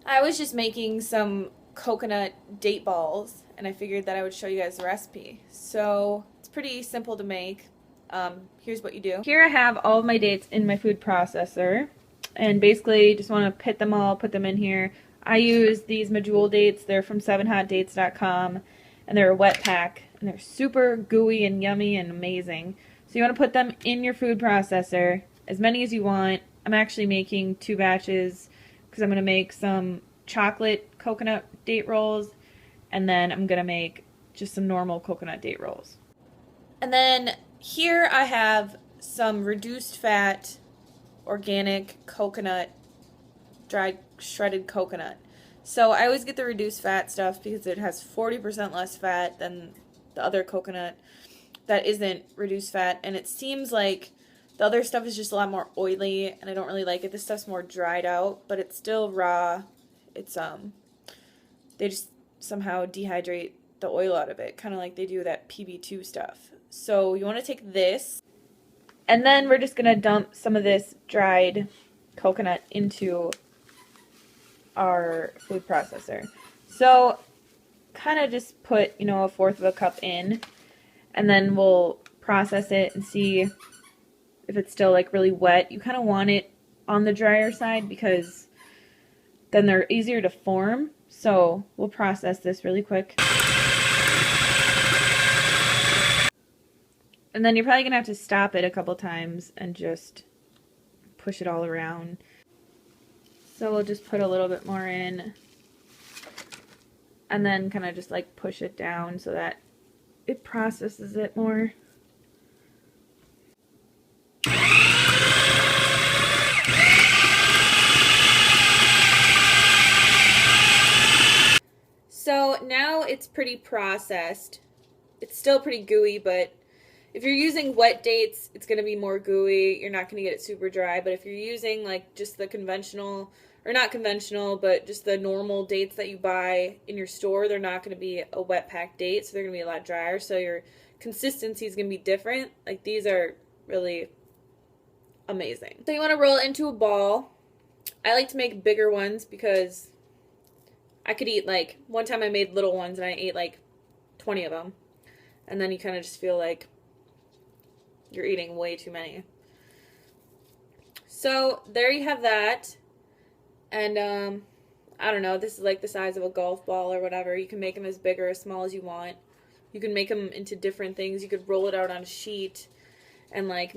I was just making some coconut date balls, and I figured that I would show you guys the recipe. So it's pretty simple to make. Here's what you do. Here I have all of my dates in my food processor, and basically just want to pit them all, put them in here. I use these Medjool dates. They're from 7hotdates.com, and they're a wet pack, and they're super gooey and yummy and amazing. So you want to put them in your food processor, as many as you want. I'm actually making 2 batches because I'm going to make some chocolate coconut date rolls, and then I'm going to make just some normal coconut date rolls. And then here I have some reduced fat organic coconut, dried shredded coconut. So I always get the reduced fat stuff because it has 40% less fat than the other coconut that isn't reduced fat, and it seems like the other stuff is just a lot more oily, and I don't really like it. This stuff's more dried out, but it's still raw. It's they just somehow dehydrate the oil out of it, kind of like they do that PB2 stuff. So you want to take this, and then we're just gonna dump some of this dried coconut into our food processor. So kind of just put, you know, 1/4 of a cup in, and then we'll process it and see if it's still like really wet. You kind of want it on the drier side because then they're easier to form. So we'll process this really quick. And then you're probably gonna have to stop it a couple times and just push it all around. So we'll just put a little bit more in, and then kind of just like push it down so that it processes it more. So now it's pretty processed. It's still pretty gooey, but if you're using wet dates, it's going to be more gooey. You're not going to get it super dry. But if you're using like just the conventional, or not conventional, but just the normal dates that you buy in your store, they're not going to be a wet pack date, so they're going to be a lot drier. So your consistency is going to be different. Like these are really amazing. So you want to roll it into a ball. I like to make bigger ones because I could eat like, one time I made little ones and I ate like 20 of them. And then you kind of just feel like you're eating way too many. So there you have that. And I don't know, this is like the size of a golf ball or whatever. You can make them as big or as small as you want. You can make them into different things. You could roll it out on a sheet and like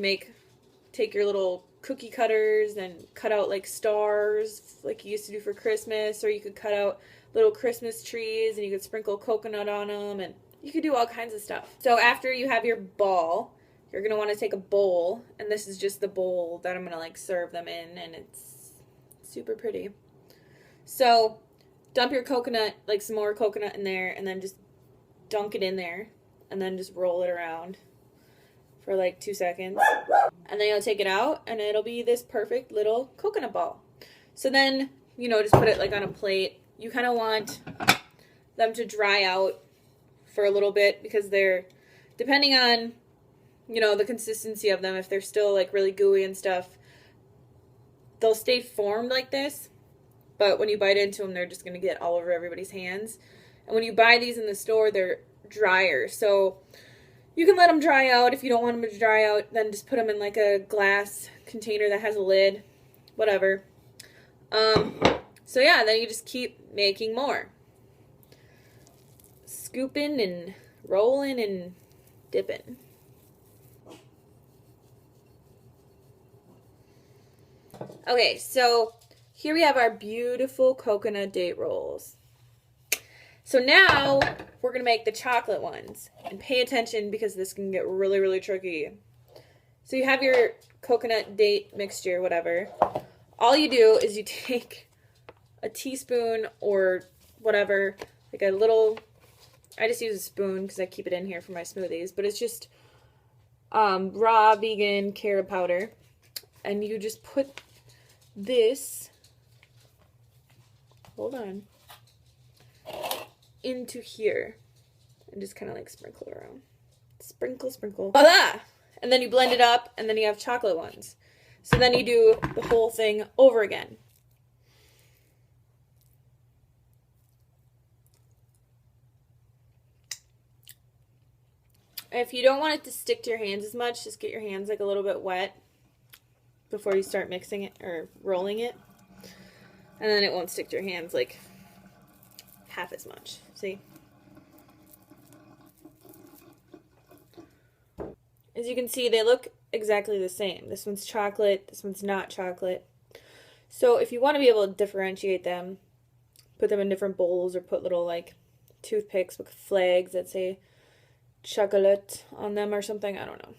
take your little cookie cutters and cut out like stars like you used to do for Christmas, or you could cut out little Christmas trees and you could sprinkle coconut on them, and you could do all kinds of stuff. So after you have your ball, you're going to want to take a bowl, and this is just the bowl that I'm going to like serve them in, and it's super pretty. So dump your coconut, like some more coconut in there, and then just dunk it in there, and then just roll it around for like 2 seconds. And then you'll take it out, and it'll be this perfect little coconut ball. So then, you know, just put it like on a plate. You kind of want them to dry out for a little bit because they're, depending on, you know, the consistency of them, if they're still like really gooey and stuff, they'll stay formed like this. But when you bite into them, they're just going to get all over everybody's hands. And when you buy these in the store, they're drier. So you can let them dry out. If you don't want them to dry out, then just put them in like a glass container that has a lid, whatever. So yeah, then you just keep making more. Scooping and rolling and dipping. Okay, so here we have our beautiful coconut date rolls. So now we're going to make the chocolate ones. And pay attention because this can get really, really tricky. So you have your coconut date mixture, whatever. All you do is you take a teaspoon or whatever, like a little, I just use a spoon because I keep it in here for my smoothies, but it's just raw vegan carrot powder. And you just put this, hold on, into here and just kind of like sprinkle it around. Sprinkle, sprinkle. Voila! And then you blend it up, and then you have chocolate ones. So then you do the whole thing over again. If you don't want it to stick to your hands as much, just get your hands like a little bit wet before you start mixing it or rolling it. And then it won't stick to your hands like half as much. See? As you can see, they look exactly the same. This one's chocolate, this one's not chocolate. So if you want to be able to differentiate them, put them in different bowls or put little like toothpicks with flags that say chocolate on them or something, I don't know.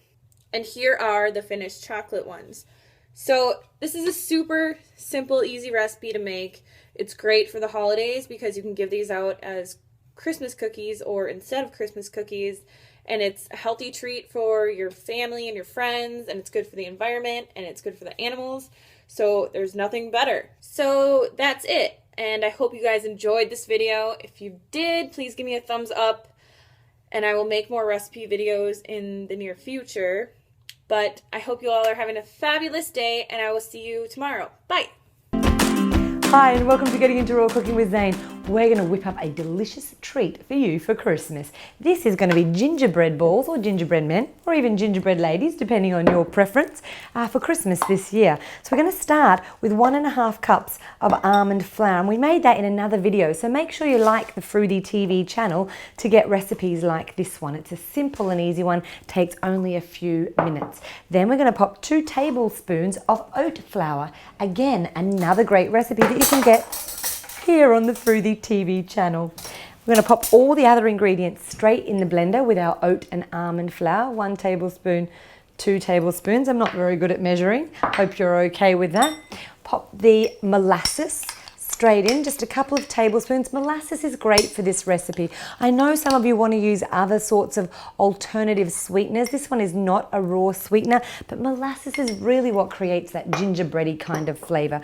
And here are the finished chocolate ones. So this is a super simple, easy recipe to make. It's great for the holidays because you can give these out as Christmas cookies or instead of Christmas cookies. And it's a healthy treat for your family and your friends, and it's good for the environment, and it's good for the animals. So there's nothing better. So that's it. And I hope you guys enjoyed this video. If you did, please give me a thumbs up, and I will make more recipe videos in the near future. But I hope you all are having a fabulous day, and I will see you tomorrow. Bye! Hi, and welcome to Getting Into Raw Cooking with Zane. We're going to whip up a delicious treat for you for Christmas. This is going to be gingerbread balls, or gingerbread men, or even gingerbread ladies, depending on your preference, for Christmas this year. So we're going to start with 1.5 cups of almond flour, and we made that in another video, so make sure you like the Fruity TV channel to get recipes like this one. It's a simple and easy one, takes only a few minutes. Then we're going to pop 2 tablespoons of oat flour. Again, another great recipe that you can get here on the Fruity TV channel. We're going to pop all the other ingredients straight in the blender with our oat and almond flour. 1 tablespoon, 2 tablespoons. I'm not very good at measuring. Hope you're okay with that. Pop the molasses straight in, just a couple of tablespoons. Molasses is great for this recipe. I know some of you want to use other sorts of alternative sweeteners. This one is not a raw sweetener, but molasses is really what creates that gingerbready kind of flavor.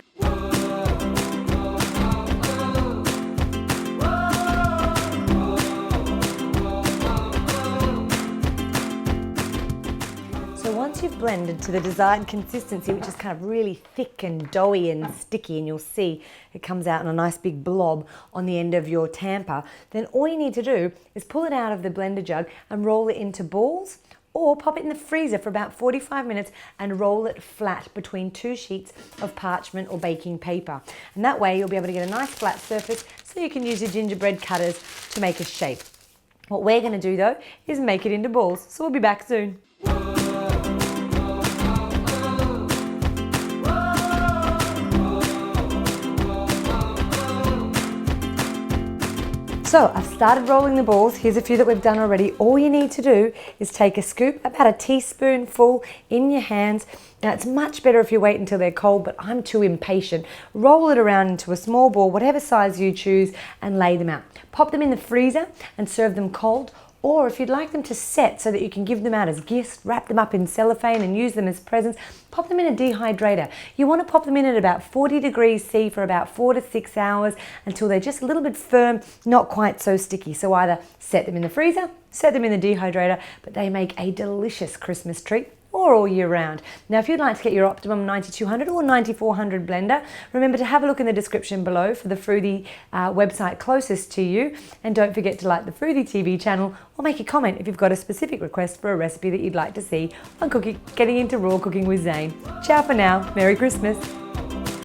Once you've blended to the desired consistency, which is kind of really thick and doughy and sticky, and you'll see it comes out in a nice big blob on the end of your tamper, then all you need to do is pull it out of the blender jug and roll it into balls, or pop it in the freezer for about 45 minutes and roll it flat between 2 sheets of parchment or baking paper. And that way you'll be able to get a nice flat surface so you can use your gingerbread cutters to make a shape. What we're going to do though is make it into balls, so we'll be back soon. So I've started rolling the balls. Here's a few that we've done already. All you need to do is take a scoop, about a teaspoonful in your hands. Now it's much better if you wait until they're cold, but I'm too impatient. Roll it around into a small ball, whatever size you choose, and lay them out. Pop them in the freezer and serve them cold. Or if you'd like them to set so that you can give them out as gifts, wrap them up in cellophane and use them as presents, pop them in a dehydrator. You want to pop them in at about 40 degrees C for about 4 to 6 hours until they're just a little bit firm, not quite so sticky. So either set them in the freezer, set them in the dehydrator, but they make a delicious Christmas treat or all year round. Now, if you'd like to get your optimum 9200 or 9400 blender, remember to have a look in the description below for the Fruity website closest to you. And don't forget to like the Fruity TV channel or make a comment if you've got a specific request for a recipe that you'd like to see on Getting Into Raw Cooking with Zane. Ciao for now. Merry Christmas.